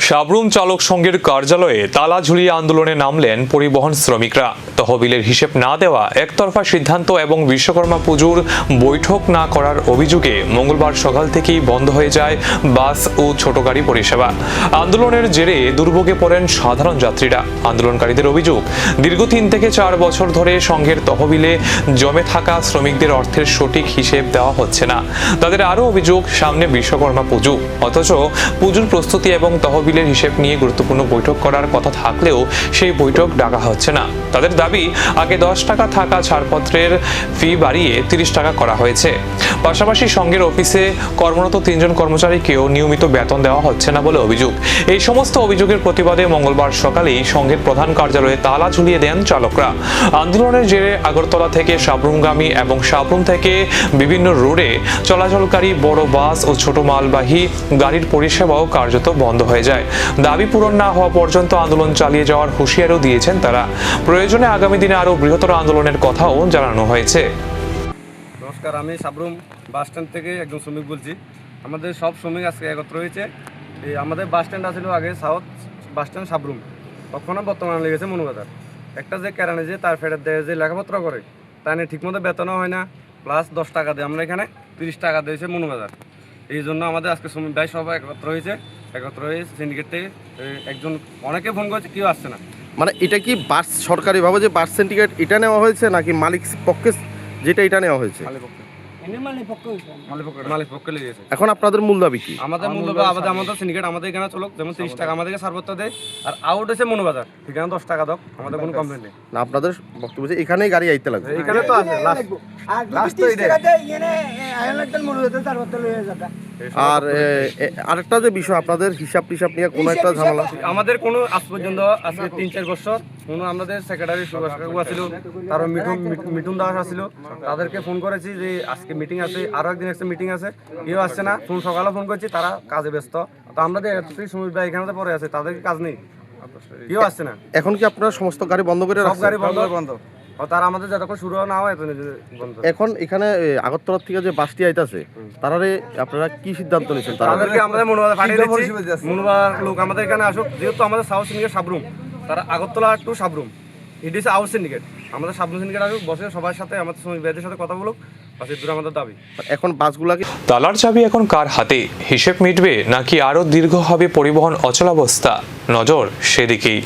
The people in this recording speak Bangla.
সাবরুম চালক সংঘের কার্যালয়ে তালা ঝুলিয়ে আন্দোলনে নামলেন পরিবহন শ্রমিকরা। তহবিলের হিসেব না দেওয়া, একতরফা সিদ্ধান্ত এবং বিশ্বকর্মা পুজোর বৈঠক না করার অভিযোগে মঙ্গলবার সকাল থেকেই বন্ধ হয়ে যায় বাস ও ছোট গাড়ি পরিষেবা। আন্দোলনের জেরে দুর্ভোগে পড়েন সাধারণ যাত্রীরা। আন্দোলনকারীদের অভিযোগ, দীর্ঘ 3 থেকে 4 বছর ধরে সংঘের তহবিলে জমে থাকা শ্রমিকদের অর্থের সঠিক হিসেব দেওয়া হচ্ছে না। তাদের আরও অভিযোগ, সামনে বিশ্বকর্মা পুজো, অথচ পুজোর প্রস্তুতি এবং তহবিলের হিসেব নিয়ে গুরুত্বপূর্ণ বৈঠক করার কথা থাকলেও সেই বৈঠক ডাকা হচ্ছে না। তাদের দাবি, আগে 10 টাকা থাকা ছাড়পত্রের ফি বাড়িয়ে 30 টাকা করা হয়েছে। পাশাপাশি সংঘের অফিসে কর্মরত 3 জন কর্মচারীকেও নিয়মিত বেতন দেওয়া হচ্ছে না বলে অভিযোগ। এই সমস্ত অভিযোগের প্রতিবাদে মঙ্গলবার সকালেই সংঘের প্রধান কার্যালয়ে তালা ঝুলিয়ে দেন চালকরা। আন্দোলনের জেরে আগরতলা থেকে সাবরুমগামী এবং সাবরুম থেকে বিভিন্ন রোডে চলাচলকারী বড় বাস ও ছোট মালবাহী গাড়ির পরিষেবাও কার্যত বন্ধ হয়ে যায়। দাবি পূরণ না হওয়া পর্যন্ত আন্দোলন চালিয়ে যাওয়ার হুঁশিয়ারও দিয়েছেন তারা। প্রয়োজনে আগামী দিনে আরও বৃহত্তর আন্দোলনের কথাও জানানো হয়েছে। নমস্কার, আমি সাবরুম বাস স্ট্যান্ড থেকে একজন শ্রমিক বলছি। আমাদের সব শ্রমিক আজকে একত্র হয়েছে। আমাদের বাস স্ট্যান্ড আছিল আগে সাউথ বাস স্ট্যান্ড সাবরুম, তখন বর্তমানে লেগেছে মনুবাজার। একটা যে ক্যারানে যে তার ফেরত দেয়, যে লেখাপত্র করে, তা নিয়ে ঠিকমতো বেতনও হয় না, প্লাস 10 টাকা দেয়। আমরা এখানে 30 টাকা দিয়েছে মনুবাজার। এই জন্য আমাদের আজকে শ্রমিক ভাই সবাই একত্র হয়ে সিন্ডিকেট থেকে একজন অনেকে ফোন করেছে, কেউ আসছে না। মানে এটা কি বাস সরকারিভাবে যে বাস সিন্ডিকেট এটা নেওয়া হয়েছে, নাকি মালিক পক্ষে যেটা এটা নেওয়া হয়েছে? মালিক পক্ষে লেগেছে। এখন আপনাদের মূল দাবি কি? আমাদের মূল দাবি আমাদের সিন্ডিকেট আমাদের এখানে চলুক, যেমন 30 টাকা আমাদেরকে ছাড়পত্র দেয়, আর আউট এসে মনুবাজার এখানে 10 টাকা দাও, আমাদের কোনো কমপ্লেন নেই। না, আপনাদের বক্তব্য যে এখানেই গাড়ি আইতে লাগবে। এখানে তো আছে লাস্ট তো আর আরেকটা যে বিষয়, আপনাদের হিসাব টিসাব নিয়ে কোনো একটা ঝামেলা? আমাদের কোনো আজ পর্যন্ত আজকে 3-4 বছর কোনো আমাদের সেক্রেটারি সুভাষ কাকু আছিল, তারপর মিঠুন দাস আছিল, তাদেরকে ফোন করেছি যে আজকে মিটিং আছে, আরও একদিন একটা মিটিং আছে, কেউ আসছে না। ফোন সকালে ফোন করছি, তারা কাজে ব্যস্ত। তো আমাদের শ্রমিক ভাই এখানে পরে আছে, তাদেরকে কাজ নেই, কেউ আসছে না। এখন কি আপনারা সমস্ত গাড়ি বন্ধ করে সব রাখছেন? গাড়ি বন্ধ। তারা আমাদের যতক্ষণ শুরু না হয় বন্ধ। এখন এখানে আগরতলা থেকে যে বাসটি আইতাছে, তারারে আপনারা কি সিদ্ধান্ত নিয়েছেন? তাদেরকে আমাদের মনোবাজার পাঠিয়ে দিচ্ছি, মনোবাজার লোক আমাদের এখানে আসুক। যেহেতু আমাদের সাউথ সিন্ডিকেট সাবরুম, তারা আগরতলা টু সাবরুম, ইট ইস আউট সিন্ডিকেট। আমাদের সাবরুম সিন্ডিকেট আসুক, বসে সবার সাথে, আমাদের শ্রমিক ভাইদের সাথে কথা বলুক, বাস এর দূরে আমাদের দাবি। এখন বাসগুলা কি তালার চাবি এখন কার হাতে? হিসেব মিটবে নাকি আরও দীর্ঘ হবে পরিবহন অচলাবস্থা? নজর সেদিকেই।